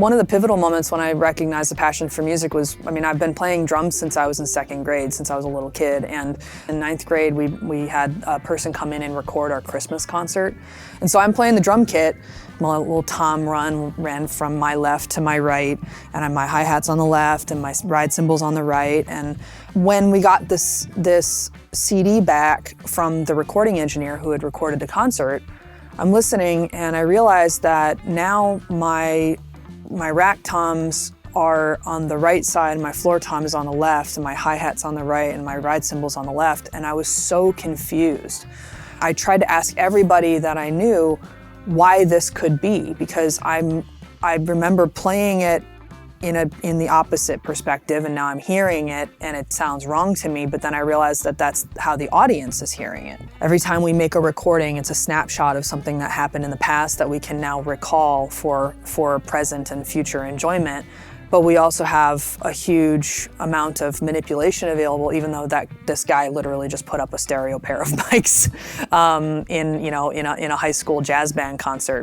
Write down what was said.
One of the pivotal moments when I recognized the passion for music was, I've been playing drums since I was in second grade, since I was a little kid. And in ninth grade, we had a person come in and record our Christmas concert. And so I'm playing the drum kit. My little tom ran from my left to my right, and my hi-hat's on the left and my ride cymbals on the right. And when we got this CD back from the recording engineer who had recorded the concert, I'm listening and I realized that now my rack toms are on the right side, my floor tom is on the left, and my hi-hat's on the right, and my ride cymbal's on the left, and I was so confused. I tried to ask everybody that I knew why this could be, because I remember playing it in the opposite perspective, and now I'm hearing it and it sounds wrong to me, but then I realized that that's how the audience is hearing it. Every time we make a recording, it's a snapshot of something that happened in the past that we can now recall for present and future enjoyment. But we also have a huge amount of manipulation available, even though this guy literally just put up a stereo pair of mics in a high school jazz band concert.